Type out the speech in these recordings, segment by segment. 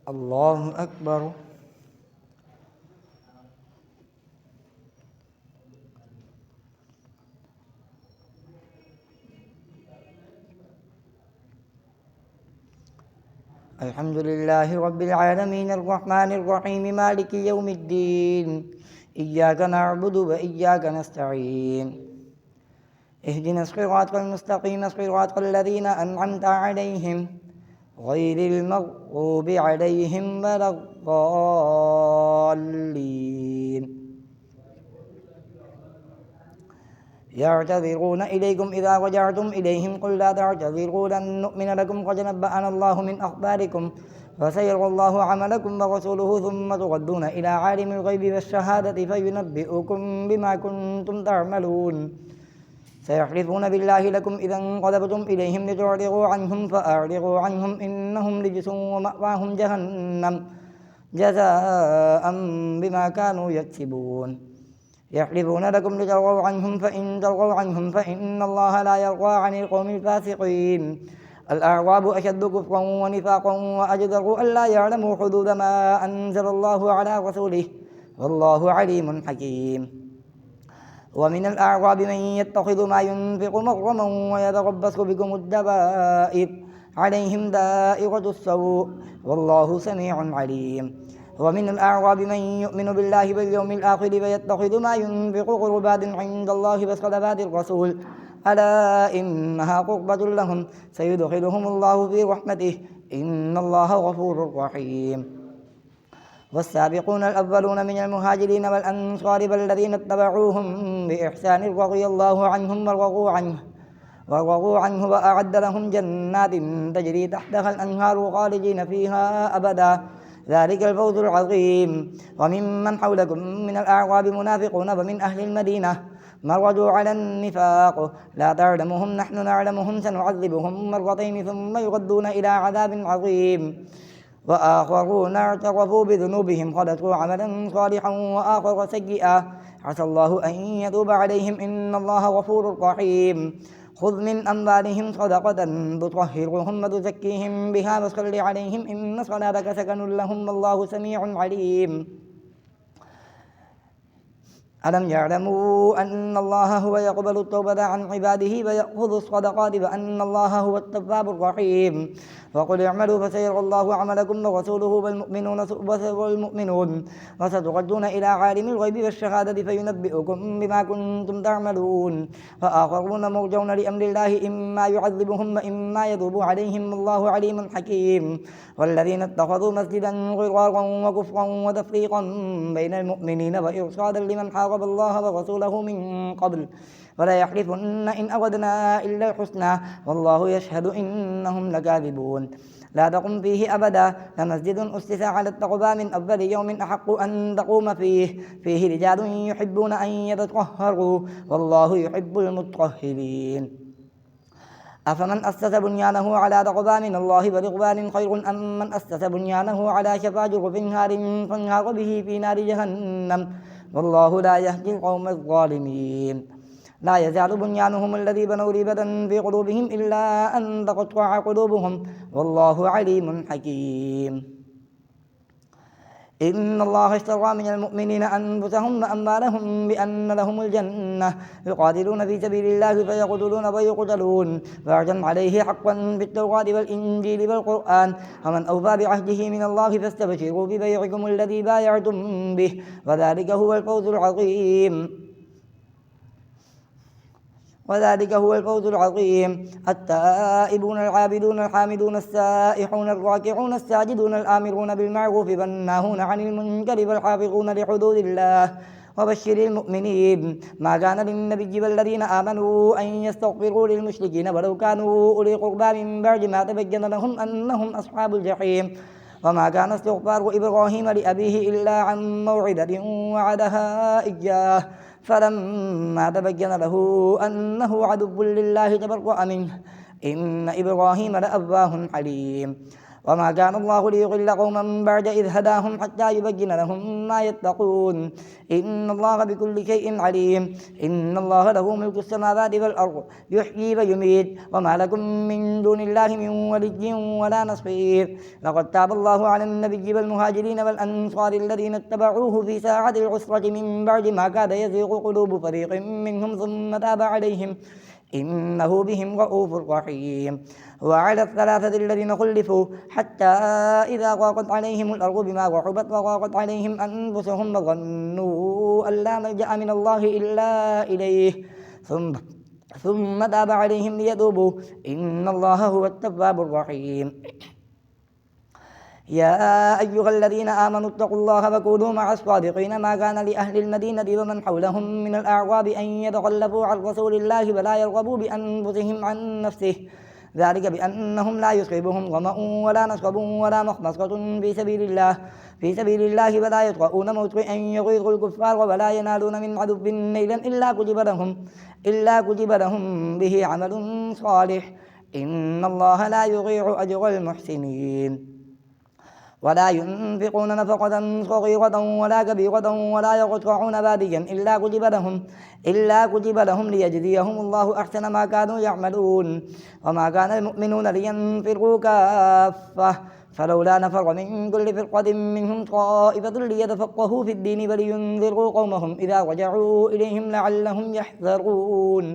الله أكبر. الحمد لله رب العالمين الرحمن الرحيم مالك يوم الدين. إياك نعبد وإياك نستعين. اهدنا الصراط المستقيم صراط الذين أنعمت عليهم غير المغضوب عليهم ولا الضالين. يعتذرون إليكم إذا رجعتم إليهم قل لا تعتذروا لن نؤمن لكم قد نبأنا الله من أخباركم فسيرى الله عملكم ورسوله ثم تردون إلى عالم الغيب والشهادة فينبئكم بما كنتم تعملون. سيحلفون بالله لكم إذا انقلبتم إليهم لتعرضوا عنهم فأعرضوا عنهم إنهم رجس ومأواهم جهنم جزاء بما كانوا يكسبون. يحلفون لكم لترضوا عنهم فإن ترضوا عنهم فإن الله لا يرضى عن القوم الفاسقين. الأعراب أشد كفرا ونفاقا وأجدر ألا يعلموا حدود ما أنزل الله على رسوله والله عليم حكيم. ومن الأعراب من يتخذ ما ينفق مغرما ويتربص بكم الدوائر عليهم دائرة السوء والله سميع عليم. ومن الأعراب من يؤمن بالله واليوم الآخر ويتخذ ما ينفق قربات عند الله وصلوات الرسول ألا إنها قربة لهم سيدخلهم الله في رحمته إن الله غفور رحيم. والسابقون الأولون من المهاجرين والأنصار والذين اتبعوهم بإحسان رضي الله عنهم ورضوا عنه وأعد لهم جنات تجري تحتها الأنهار خالدين فيها أبدا ذلك الفوز العظيم. وممن حولكم من الأعراب منافقون ومن أهل المدينة مرضوا على النفاق لا تعلمهم نحن نعلمهم سنعذبهم مرتين ثم يردون إلى عذاب عظيم. وآخرون اعترفوا بذنوبهم خلطوا عملا صالحا وآخر سيئا عسى الله أن يتوب عليهم إن الله غفور رحيم. خذ من أموالهم صدقة تطهرهم وتزكيهم بها وصل عليهم إن صلاتك سكن لهم والله سميع عليم. ألم يعلموا أن الله هو يقبل التوبة عن عباده ويأخذ الصدقات وأن الله هو التواب الرحيم. وقل اعملوا فسيرى الله عملكم ورسوله والمؤمنون وستردون إلى عالم الغيب والشهادة فينبئكم بما كنتم تعملون. وآخرون مرجون لأمر الله إما يعذبهم وإما يتوب عليهم والله عليم حكيم. والذين اتخذوا مسجدا ضرارا وكفرا وتفريقا بين المؤمنين وإرصادا لمن حارب الله ورسوله من قبل ولا يحلفن إن أردنا إلا الحسنى والله يشهد إنهم لكاذبون. لا تقم فيه أبدا لمسجد أسس على التقوى من أول يوم أحق أن تقوم فيه رجال يحبون أن يتطهروا والله يحب المطهرين. أفمن أسس بنيانه على تقوى من الله ورضوان خير أم من أسس بنيانه على شفا جرف هار فانهار به في نار جهنم والله لا يهدي القوم الظالمين. لا يزال بنيانهم الذي بنوا ريبة في قلوبهم إلا أن تقطع قلوبهم والله عليم حكيم. إن الله اشترى من المؤمنين أنفسهم وأموالهم بأن لهم الجنة يقاتلون في سبيل الله فيقتلون ويقتلون وعدا عليه حقا بالتوراة والإنجيل والقرآن ومن أوفى بعهده من الله فاستبشروا ببيعكم الذي بايعتم به وذلك هو الفوز العظيم. التائبون العابدون الحامدون السائحون الراكعون الساجدون الآمرون بالمعروف والناهون عن المنكر والحافظون لحدود الله وبشر المؤمنين. ما كان للنبي والذين آمنوا أن يستغفروا للمشركين ولو كانوا أولي قربى من بعد ما تبين لهم أنهم أصحاب الجحيم. وما كان استغفار إبراهيم لأبيه إلا عن موعدة وعدها إياه فلما تبين له أنه عدو لله تبرأ منه إن إبراهيم لأواه حليم. وما كان الله ليضل قوما بعد إذ هداهم حتى يبين لهم ما يتقون إن الله بكل شيء عليم إن الله له ملك السماوات والأرض يحيي ويميت وما لكم من دون الله من ولي ولا نصير لقد تاب الله على النبي والمهاجرين والأنصار الذين اتبعوه في ساعة العسرة من بعد ما كاد يزيغ قلوب فريق منهم ثم تاب عليهم إنه بهم رءوف رحيم وعلى الثلاثة الذين خلفوا حتى إذا ضاقت عليهم الأرض بما رحبت وضاقت عليهم أنفسهم وظنوا أن لا ملجأ من الله إلا إليه ثم تاب عليهم ليتوبوا إن الله هو التواب الرحيم يا أيها الذين آمنوا اتقوا الله وكونوا مع الصادقين ما كان لأهل المدينة ومن حولهم من الأعراب أن يتخلفوا عن رسول الله ولا يرغبوا بأنفسهم عن نفسه ذلك بأنهم لا يصيبهم ظمأ ولا نصب ولا مخمصة في سبيل الله ولا يطغون موطئا يغيظ الكفار ولا ينالون من عدو نيلا إلا كتب لهم به عمل صالح إن الله لا يضيع أجر المحسنين ولا ينفقون نفقة صغيرة ولا كبيرة ولا يقطعون واديا إلا كتب لهم ليجزيهم الله أحسن ما كانوا يعملون وما كان المؤمنون لينفروا كافة فلولا نفر من كل فرقة منهم طائفة ليتفقهوا في الدين ولينذروا قومهم إذا رجعوا إليهم لعلهم يحذرون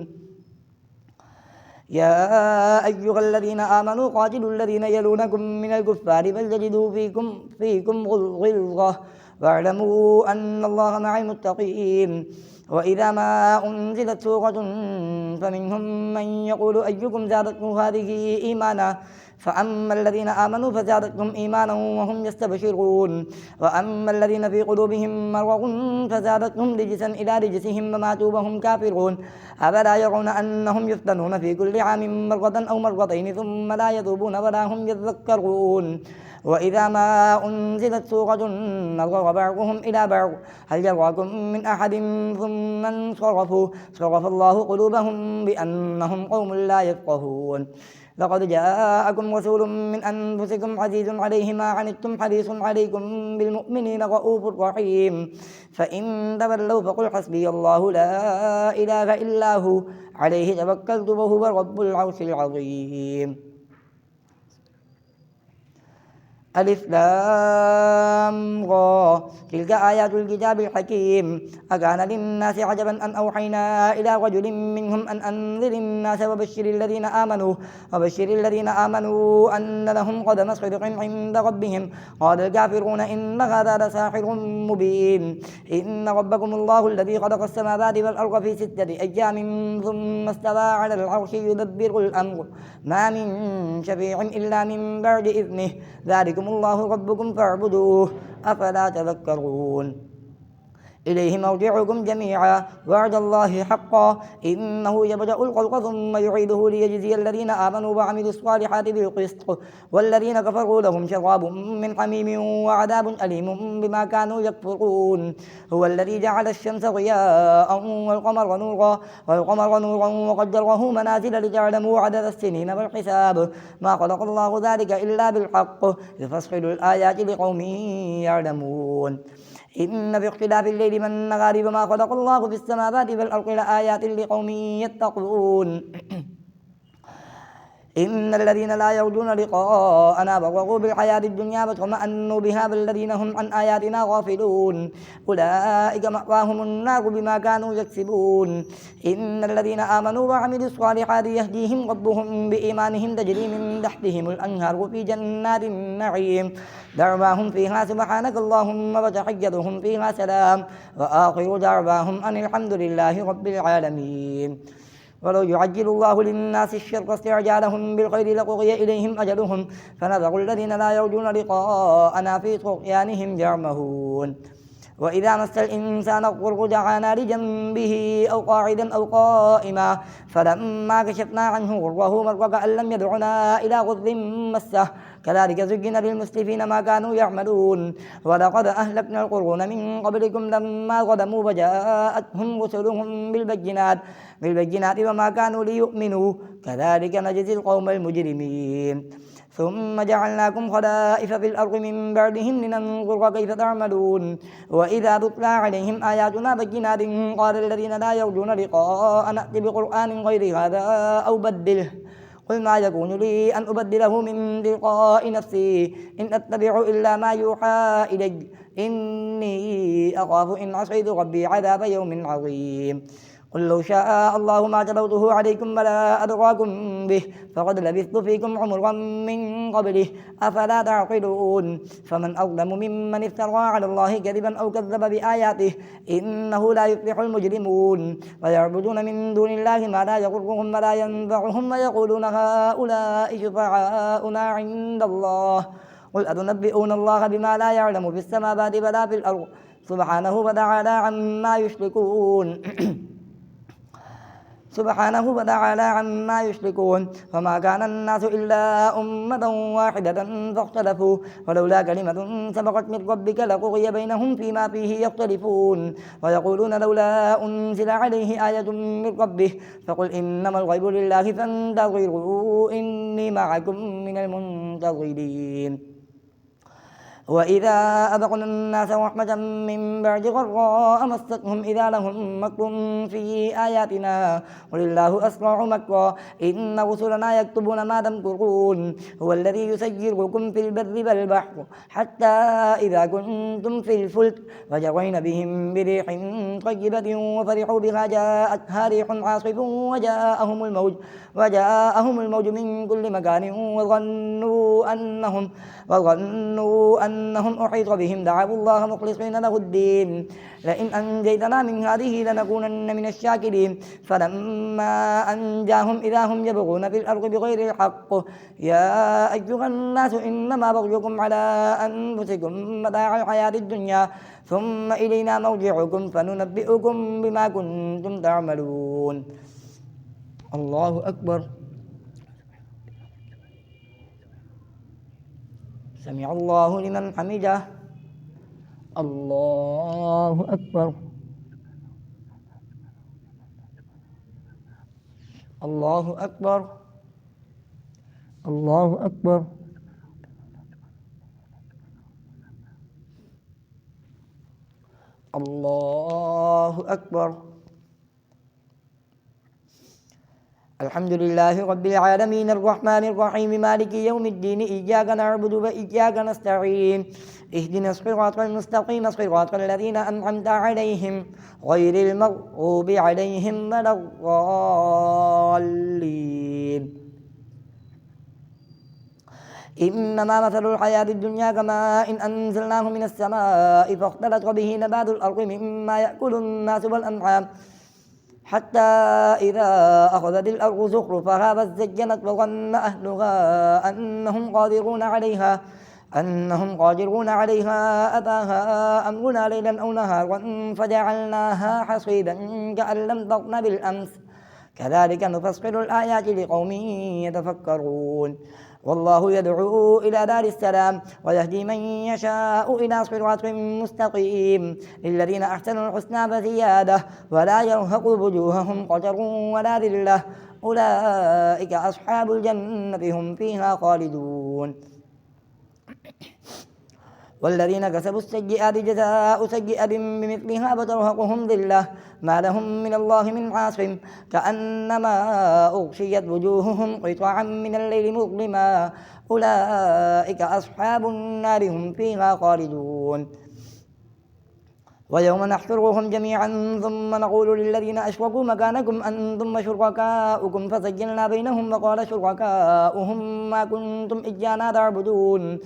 يا أيها الذين آمنوا قاتلوا الذين يلونكم من الكفار فليجدوا فيكم غلظة واعلموا أن الله مع المتقين وإذا ما أنزلت سورة فمنهم من يقول أيكم زادته هذه إيمانا فأما الذين آمنوا فزادتهم إيمانا وهم يستبشرون وأما الذين في قلوبهم مرض فزادتهم رجسا إلى رجسهم وماتوا وهم كافرون أفلا يرون أنهم يفتنون في كل عام مرة أو مرتين ثم لا يتوبون ولا هم يذكرون وإذا ما أنزلت سورة نظر بعضهم إلى بعض هل يراكم من أحد ثم انصرفوا صرف الله قلوبهم بأنهم قوم لا يفقهون لقد جاءكم رسول من أنفسكم عزيز عليه ما عنتم حريص عليكم بالمؤمنين رؤوف رحيم فإن تولوا فقل حسبي الله لا إله إلا هو عليه توكلت وهو رب العرش العظيم ألف لام را تلك آيات الكتاب الحكيم أكان للناس عجبا أن أوحينا إلى رجل منهم أن أنذر الناس وبشر الذين آمنوا أن لهم قدم صدق عند ربهم قال الكافرون إن هذا لساحر مبين إن ربكم الله الذي خلق السماوات والأرض في 6 أيام ثم استوى على العرش يدبر الأمر ما من شفيع إلا من بعد إذنه ذلكم الله ربكم فاعبدوه أفلا تذكرون إليه مرجعكم جميعا وعد الله حقا إنه يبدأ الخلق ثم يعيده ليجزي الذين آمنوا وعملوا الصالحات بالقسط والذين كفروا لهم شراب من حميم وعذاب أليم بما كانوا يكفرون هو الذي جعل الشمس ضياء والقمر نورا وقدره منازل لتعلموا عدد السنين والحساب ما خلق الله ذلك إلا بالحق يفصل الآيات لقوم يعلمون إن في اختلاف الليل والنهار وما خلق الله في السماوات والأرض لآيات لقوم يتقون إن الذين لا يرجون لقاءنا ورغبوا بالحياة الدنيا واطمأنوا بها والذين هم عن آياتنا غافلون أولئك مأواهم النار بما كانوا يكسبون إن الذين آمنوا وعملوا الصالحات يهديهم ربهم بإيمانهم تجري من تحتهم الأنهار في جنات النعيم دعواهم فيها سبحانك اللهم وتحيتهم فيها سلام وآخر دعواهم أن الحمد لله رب العالمين ولو يعجل الله للناس الشر استعجالهم بالخير لقضي إليهم أجلهم فنذر الذين لا يرجون لقاءنا في طغيانهم يعمهون وإذا مس الإنسان الضر دعانا لجنبه أو قاعدا أو قائما فلما كشفنا عنه ضره مر كأن لم يدعنا إلى غض مسه كذلك زين للمسرفين ما كانوا يعملون ولقد أهلكنا القرون من قبلكم لما ظلموا وجاءتهم رسلهم بالبينات وما كانوا ليؤمنوا كذلك نجزي القوم المجرمين ثم جعلناكم خلائف في الأرض من بعدهم لننظر كيف تعملون وإذا تتلى عليهم آياتنا بينات قال الذين لا يرجون لقاء نأتي بقرآن غير هذا أو بدله قل ما يكون لي أن أبدله من تلقاء نفسي إن أتبع إلا ما يوحى إلي إني أخاف إن عصيت ربي عذاب يوم عظيم قل لو شاء الله ما تلوته عليكم ولا أدراكم به فقد لبثت فيكم عمرا من قبله أفلا تعقلون فمن أظلم ممن افترى على الله كذبا أو كذب بآياته إنه لا يفلح المجرمون ويعبدون من دون الله ما لا يضرهم ولا ينفعهم ويقولون هؤلاء شفعاؤنا عند الله قل أتنبئون الله بما لا يعلم في السماوات ولا في الأرض سبحانه وتعالى عما يشركون سبحانه وتعالى عما يشركون فما كان الناس إلا أمة واحدة فاختلفوا ولولا كلمة سبقت من ربك لقضي بينهم فيما فيه يختلفون ويقولون لولا أنزل عليه آية من ربه فقل إنما الغيب لله فانتظروا إني معكم من المنتظرين وإذا أذقنا الناس رحمة من بعد ضراء مستهم إذا لهم مكر في آياتنا قل الله أسرع مكرا إن رسلنا يكتبون ما تمكرون هو الذي يسيركم في البر والبحر حتى إذا كنتم في الفلك وجرين بهم بريح طيبة وفرحوا بها جاءتها ريح عاصف وجاءهم الموج من كل مكان وظنوا أنهم أحيط بهم دعوا الله مخلصين له الدين لئن أنجيتنا من هذه لنكونن من الشاكرين فلما أنجاهم إذا هم يبغون في الأرض بغير الحق يا أيها الناس إنما بغيكم على أنفسكم متاع الحياة الدنيا ثم إلينا مرجعكم فننبئكم بما كنتم تعملون الله أكبر سمع الله لمن حمده الله أكبر الله أكبر الله أكبر الله أكبر الحمد لله رب العالمين الرحمن الرحيم مالك يوم الدين إياك نعبد وإياك نستعين اهدنا الصراط المستقيم صراط الذين أنعمت عليهم غير المغضوب عليهم ولا الضالين إنما مثل الحياة الدنيا كماء إن أنزلناه من السماء فاختلط به نبات الأرض مما يأكل الناس والأنعام حتى إذا أخذت الأرض زخرفها فزينت وظن أهلها أنهم قادرون عليها أتاها أمرنا ليلا أو نهارا فجعلناها حصيدا كأن لم تغن بالأمس كذلك نفصل الآيات لقوم يتفكرون والله يدعو إلى دار السلام ويهدي من يشاء إلى صراط مستقيم للذين أحسنوا الحسنى وزيادة ولا يرهق وجوههم قتر ولا ذلة أولئك أصحاب الجنة هم فيها خالدون والذين كسبوا السيئات جزاء سيئة بمثلها وترهقهم ذلة ما لهم من الله من عاصم كأنما أغشيت وجوههم قطعا من الليل مظلما أولئك أصحاب النار هم فيها خالدون ويوم نحشرهم جميعا ثم نقول للذين أشركوا مكانكم أنتم شركاؤكم فزيلنا بينهم وقال شركاؤهم ما كنتم إيانا تعبدون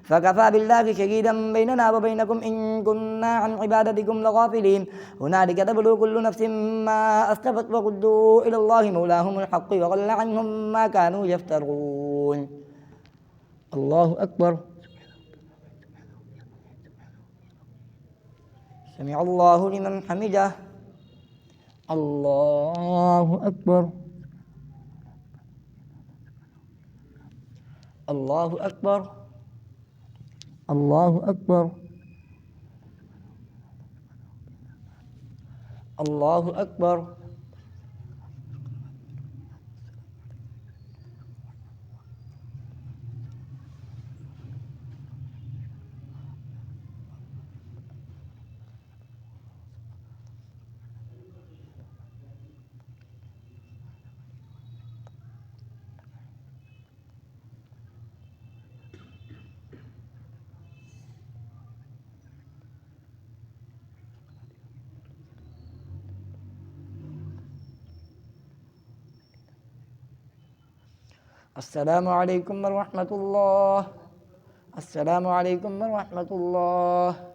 فكفى بالله شهيدا بيننا وبينكم إن كنا عن عبادتكم لغافلين هنالك تبلو كل نفس ما أسلفت وردوا إلى الله مولاهم الحق وضل عنهم ما كانوا يفترون الله أكبر سمع الله لمن حمده الله أكبر الله أكبر الله أكبر الله أكبر السلام عليكم ورحمة الله. السلام عليكم ورحمة الله.